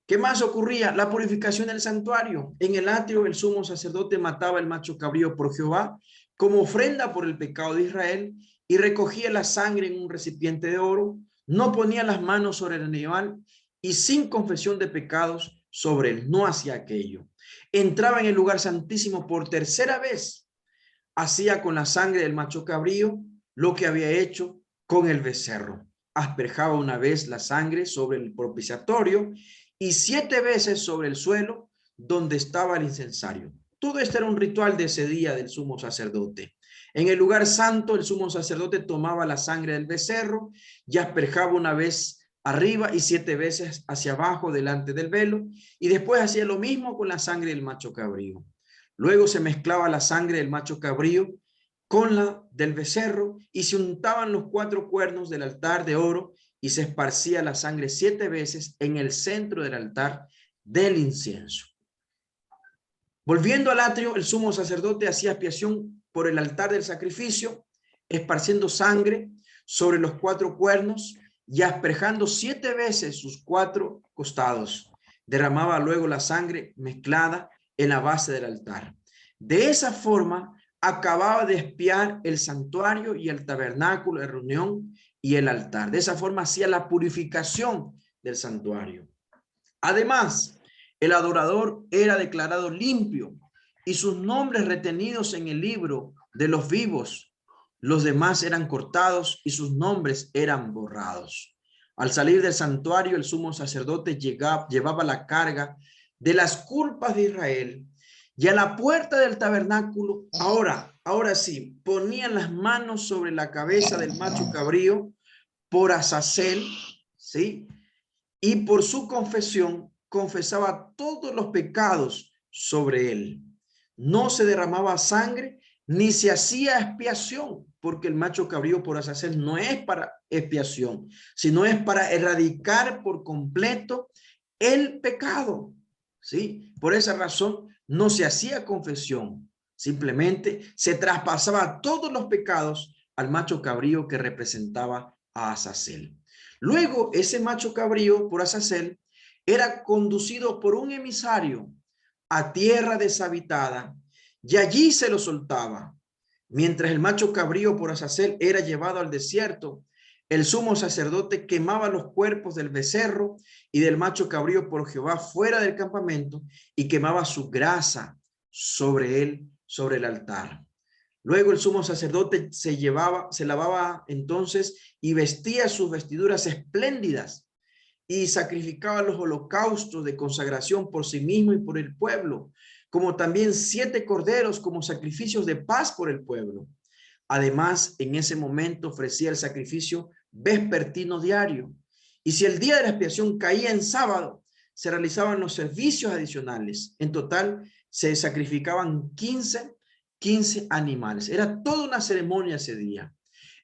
¿Qué más ocurría? La purificación del santuario. En el atrio el sumo sacerdote mataba el macho cabrío por Jehová como ofrenda por el pecado de Israel y recogía la sangre en un recipiente de oro, no ponía las manos sobre el animal y sin confesión de pecados sobre él, no hacía aquello. Entraba en el lugar santísimo por tercera vez, hacía con la sangre del macho cabrío lo que había hecho con el becerro. Asperjaba una vez la sangre sobre el propiciatorio y 7 veces sobre el suelo donde estaba el incensario. Todo esto era un ritual de ese día del sumo sacerdote. En el lugar santo, el sumo sacerdote tomaba la sangre del becerro y asperjaba una vez arriba y 7 veces hacia abajo delante del velo, y después hacía lo mismo con la sangre del macho cabrío. Luego se mezclaba la sangre del macho cabrío con la del becerro y se untaban los 4 cuernos del altar de oro y se esparcía la sangre 7 veces en el centro del altar del incienso. Volviendo al atrio, el sumo sacerdote hacía expiación por el altar del sacrificio, esparciendo sangre sobre los 4 cuernos y asperjando 7 veces sus 4 costados. Derramaba luego la sangre mezclada en la base del altar. De esa forma, acababa de expiar el santuario y el tabernáculo de reunión y el altar. De esa forma hacía la purificación del santuario. Además, el adorador era declarado limpio y sus nombres retenidos en el libro de los vivos. Los demás eran cortados y sus nombres eran borrados. Al salir del santuario, el sumo sacerdote llevaba la carga de las culpas de Israel, y a la puerta del tabernáculo, ahora sí, ponían las manos sobre la cabeza del macho cabrío por Azazel, ¿sí? Y por su confesión confesaba todos los pecados sobre él. No se derramaba sangre ni se hacía expiación, porque el macho cabrío por Azazel no es para expiación, sino es para erradicar por completo el pecado, ¿sí? Por esa razón no se hacía confesión, simplemente se traspasaba todos los pecados al macho cabrío que representaba a Azazel. Luego, ese macho cabrío por Azazel era conducido por un emisario a tierra deshabitada y allí se lo soltaba. Mientras el macho cabrío por Azazel era llevado al desierto, el sumo sacerdote quemaba los cuerpos del becerro y del macho cabrío por Jehová fuera del campamento y quemaba su grasa sobre él, sobre el altar. Luego el sumo sacerdote se lavaba entonces y vestía sus vestiduras espléndidas y sacrificaba los holocaustos de consagración por sí mismo y por el pueblo, como también 7 corderos como sacrificios de paz por el pueblo. Además, en ese momento ofrecía el sacrificio vespertino diario. Y si el día de la expiación caía en sábado, se realizaban los servicios adicionales. En total, se sacrificaban 15 animales. Era toda una ceremonia ese día.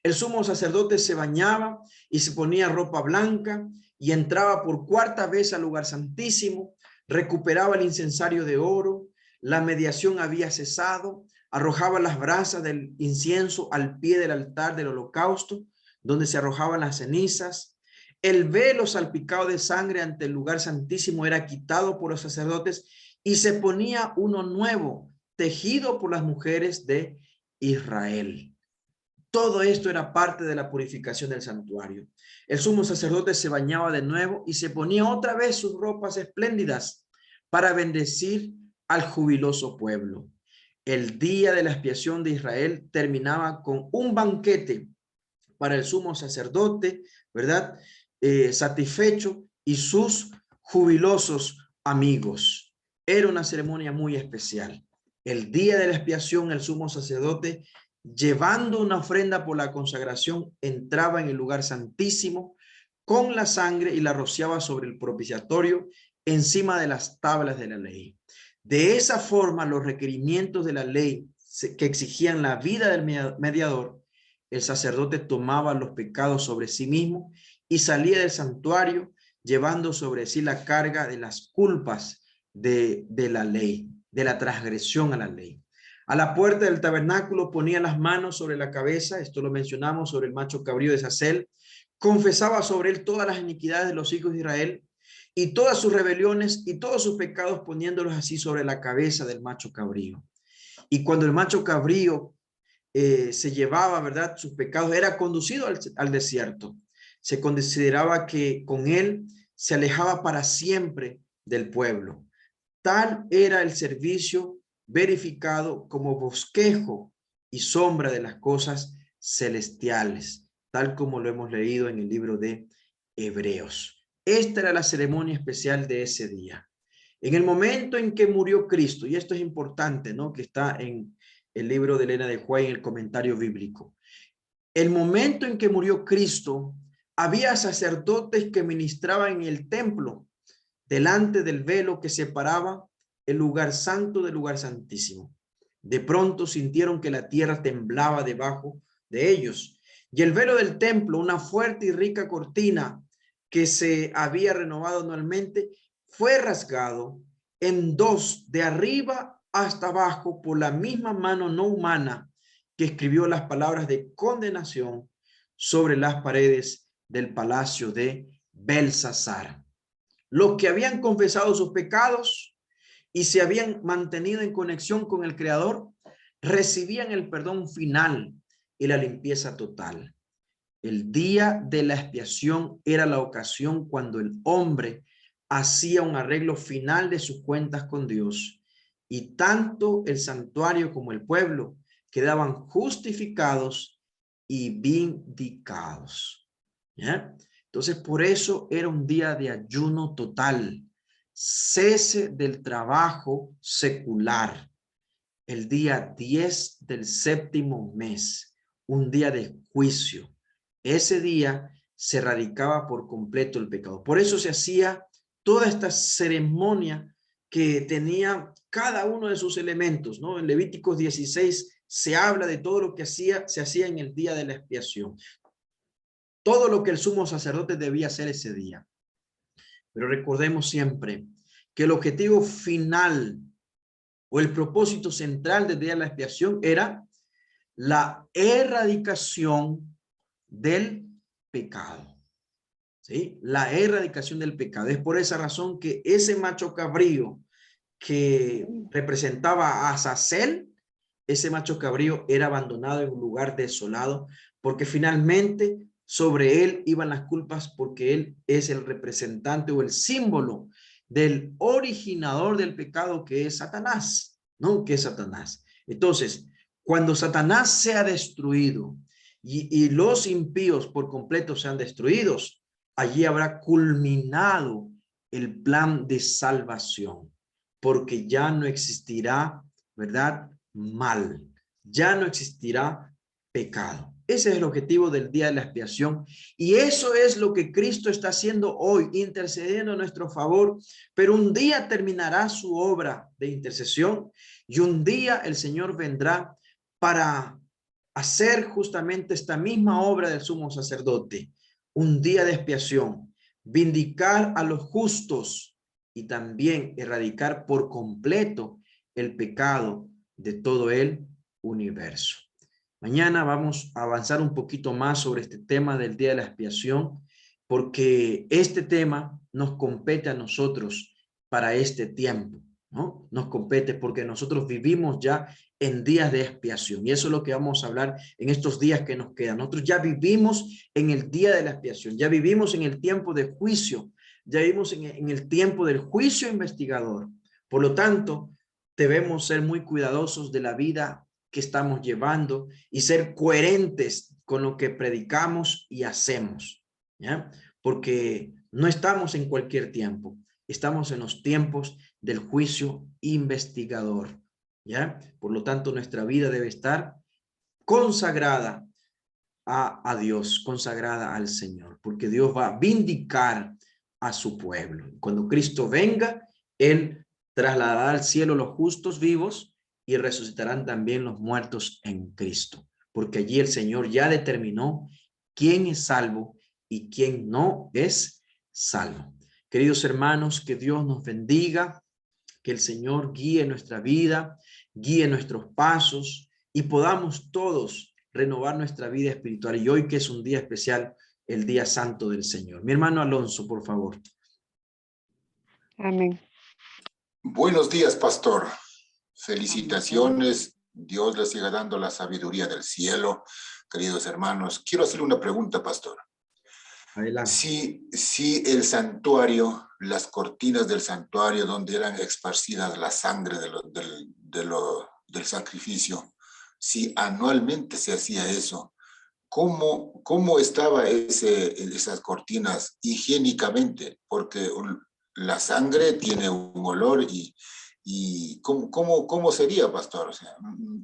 El sumo sacerdote se bañaba y se ponía ropa blanca y entraba por 4ª vez al lugar santísimo, recuperaba el incensario de oro, la mediación había cesado, arrojaba las brasas del incienso al pie del altar del holocausto, donde se arrojaban las cenizas. El velo salpicado de sangre ante el lugar santísimo era quitado por los sacerdotes y se ponía uno nuevo, tejido por las mujeres de Israel. Todo esto era parte de la purificación del santuario. El sumo sacerdote se bañaba de nuevo y se ponía otra vez sus ropas espléndidas para bendecir al jubiloso pueblo. El día de la expiación de Israel terminaba con un banquete para el sumo sacerdote, ¿verdad? Satisfecho y sus jubilosos amigos. Era una ceremonia muy especial. El día de la expiación, el sumo sacerdote, llevando una ofrenda por la consagración, entraba en el lugar santísimo con la sangre y la rociaba sobre el propiciatorio encima de las tablas de la ley. De esa forma, los requerimientos de la ley que exigían la vida del mediador, el sacerdote tomaba los pecados sobre sí mismo y salía del santuario llevando sobre sí la carga de las culpas de la ley, de la transgresión a la ley. A la puerta del tabernáculo ponía las manos sobre la cabeza, esto lo mencionamos, sobre el macho cabrío de Azazel, confesaba sobre él todas las iniquidades de los hijos de Israel y todas sus rebeliones y todos sus pecados, poniéndolos así sobre la cabeza del macho cabrío. Y cuando el macho cabrío se llevaba, ¿verdad?, sus pecados, era conducido al desierto. Se consideraba que con él se alejaba para siempre del pueblo. Tal era el servicio verificado como bosquejo y sombra de las cosas celestiales, tal como lo hemos leído en el libro de Hebreos. Esta era la ceremonia especial de ese día. En el momento en que murió Cristo, y esto es importante, ¿no? Que está en el libro de Elena de White, en el comentario bíblico. El momento en que murió Cristo, había sacerdotes que ministraban en el templo, delante del velo que separaba el lugar santo del lugar santísimo. De pronto sintieron que la tierra temblaba debajo de ellos, y el velo del templo, una fuerte y rica cortina que se había renovado anualmente, fue rasgado en dos, de arriba hasta abajo, por la misma mano no humana que escribió las palabras de condenación sobre las paredes del palacio de Belsasar. Los que habían confesado sus pecados y se habían mantenido en conexión con el Creador, recibían el perdón final y la limpieza total. El día de la expiación era la ocasión cuando el hombre hacía un arreglo final de sus cuentas con Dios, y tanto el santuario como el pueblo quedaban justificados y vindicados. ¿Ya? Entonces, por eso era un día de ayuno total, cese del trabajo secular. El día 10 del séptimo mes, un día de juicio. Ese día se erradicaba por completo el pecado. Por eso se hacía toda esta ceremonia que tenía cada uno de sus elementos, ¿no? En Levíticos 16 se habla de todo lo que se hacía en el día de la expiación. Todo lo que el sumo sacerdote debía hacer ese día. Pero recordemos siempre que el objetivo final o el propósito central del día de la expiación era la erradicación del pecado. ¿Sí? La erradicación del pecado. Es por esa razón que ese macho cabrío que representaba a Azazel, ese macho cabrío era abandonado en un lugar desolado, porque finalmente sobre él iban las culpas, porque él es el representante o el símbolo del originador del pecado, que es Satanás, ¿no? Que es Satanás. Entonces, cuando Satanás sea destruido y los impíos por completo sean destruidos, allí habrá culminado el plan de salvación, porque ya no existirá, ¿verdad?, mal, ya no existirá pecado. Ese es el objetivo del día de la expiación, y eso es lo que Cristo está haciendo hoy, intercediendo a nuestro favor. Pero un día terminará su obra de intercesión, y un día el Señor vendrá para hacer justamente esta misma obra del sumo sacerdote, un día de expiación, vindicar a los justos y también erradicar por completo el pecado de todo el universo. Mañana vamos a avanzar un poquito más sobre este tema del día de la expiación, porque este tema nos compete a nosotros para este tiempo, ¿no? Nos compete porque nosotros vivimos ya en días de expiación, y eso es lo que vamos a hablar en estos días que nos quedan. Nosotros ya vivimos en el día de la expiación, ya vivimos en el tiempo de juicio, ya vivimos en el tiempo del juicio investigador. Por lo tanto, debemos ser muy cuidadosos de la vida que estamos llevando y ser coherentes con lo que predicamos y hacemos, ¿ya? Porque no estamos en cualquier tiempo, estamos en los tiempos del juicio investigador, ¿ya? Por lo tanto, nuestra vida debe estar consagrada a Dios, consagrada al Señor, porque Dios va a vindicar a su pueblo. Cuando Cristo venga, Él trasladará al cielo los justos vivos y resucitarán también los muertos en Cristo, porque allí el Señor ya determinó quién es salvo y quién no es salvo. Queridos hermanos, que Dios nos bendiga, que el Señor guíe nuestra vida, guíe nuestros pasos y podamos todos renovar nuestra vida espiritual. Y hoy, que es un día especial, el día santo del Señor. Mi hermano Alonso, por favor. Amén. Buenos días, pastor. Felicitaciones. Dios les siga dando la sabiduría del cielo. Queridos hermanos, quiero hacerle una pregunta, pastor. Adelante. Si el santuario, las cortinas del santuario donde eran esparcidas la sangre del sacrificio, si anualmente se hacía eso, ¿cómo estaba esas cortinas higiénicamente? Porque la sangre tiene un olor y ¿cómo sería, pastor? O sea,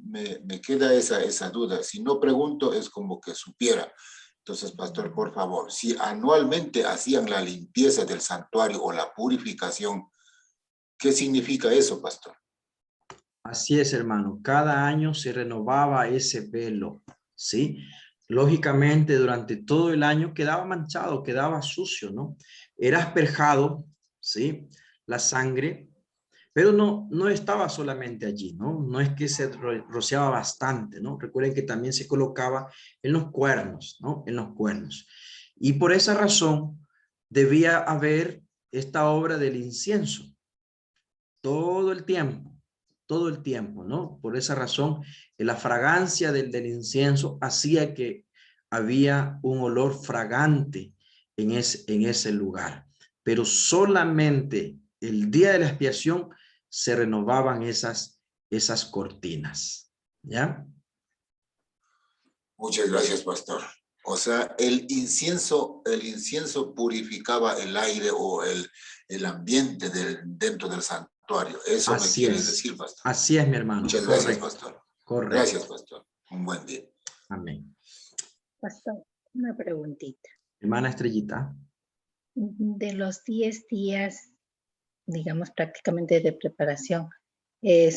me queda esa duda. Si no pregunto, es como que supiera. Entonces, pastor, por favor, si anualmente hacían la limpieza del santuario o la purificación, ¿qué significa eso, pastor? Así es, hermano. Cada año se renovaba ese velo, ¿sí? Lógicamente, durante todo el año quedaba manchado, quedaba sucio, ¿no? Era asperjado, ¿sí? La sangre, pero no estaba solamente allí, ¿no? No es que se rociaba bastante, ¿no? Recuerden que también se colocaba en los cuernos, ¿no? En los cuernos. Y por esa razón debía haber esta obra del incienso todo el tiempo, ¿no? Por esa razón, la fragancia del incienso hacía que había un olor fragante en ese lugar. Pero solamente el día de la expiación se renovaban esas cortinas, ¿ya? Muchas gracias, pastor. O sea, el incienso purificaba el aire o el ambiente dentro del santuario. Eso me quiere decir, pastor. Así es, mi hermano. Muchas gracias, pastor. Correcto. Gracias, pastor. Un buen día. Amén. Pastor, una preguntita. Hermana Estrellita. De los 10 días, digamos prácticamente de preparación,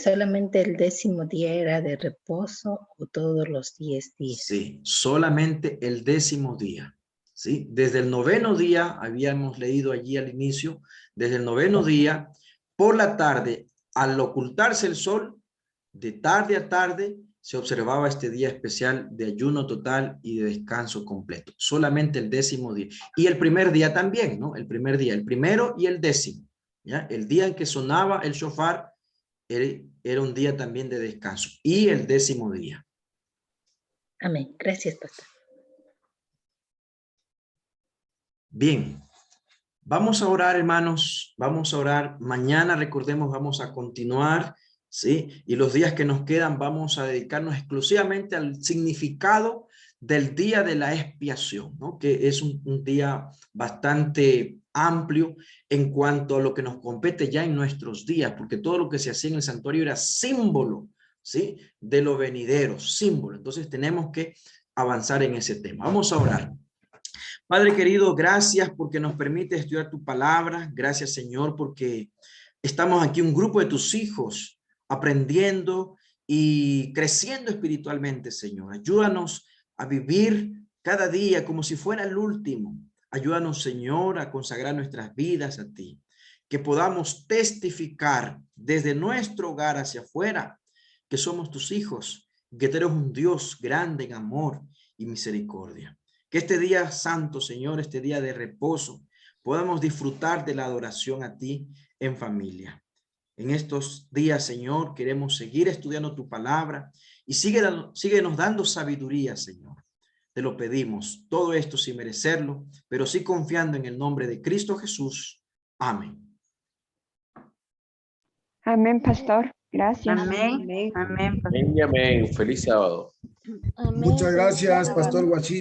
¿solamente el 10º día era de reposo o todos los 10 días? Sí, solamente el 10º día. ¿Sí? Desde el 9º día, habíamos leído allí al inicio, desde el 9º día, por la tarde, al ocultarse el sol, de tarde a tarde, se observaba este día especial de ayuno total y de descanso completo. Solamente el 10º día. Y el primer día también, ¿no? El primer día, el primero y el 10º. ¿Ya? El día en que sonaba el shofar era un día también de descanso. Y el 10º día. Amén. Gracias, pastor. Bien. Vamos a orar, hermanos. Vamos a orar. Mañana, recordemos, vamos a continuar, ¿sí? Y los días que nos quedan vamos a dedicarnos exclusivamente al significado del día de la expiación, ¿no? Que es un día bastante amplio en cuanto a lo que nos compete ya en nuestros días, porque todo lo que se hacía en el santuario era símbolo, ¿sí? De lo venidero, símbolo. Entonces tenemos que avanzar en ese tema. Vamos a orar. Padre querido, gracias porque nos permite estudiar tu palabra. Gracias, Señor, porque estamos aquí un grupo de tus hijos aprendiendo y creciendo espiritualmente, Señor. Ayúdanos a vivir cada día como si fuera el último. Ayúdanos, Señor, a consagrar nuestras vidas a ti. Que podamos testificar desde nuestro hogar hacia afuera que somos tus hijos, que tú eres un Dios grande en amor y misericordia. Que este día santo, Señor, este día de reposo, podamos disfrutar de la adoración a ti en familia. En estos días, Señor, queremos seguir estudiando tu palabra y síguenos dando sabiduría, Señor. Te lo pedimos, todo esto sin merecerlo, pero sí confiando en el nombre de Cristo Jesús. Amén. Amén, pastor. Gracias. Amén. Amén. Amén y amén. Feliz sábado. Amén. Muchas gracias, Pastor Guachito.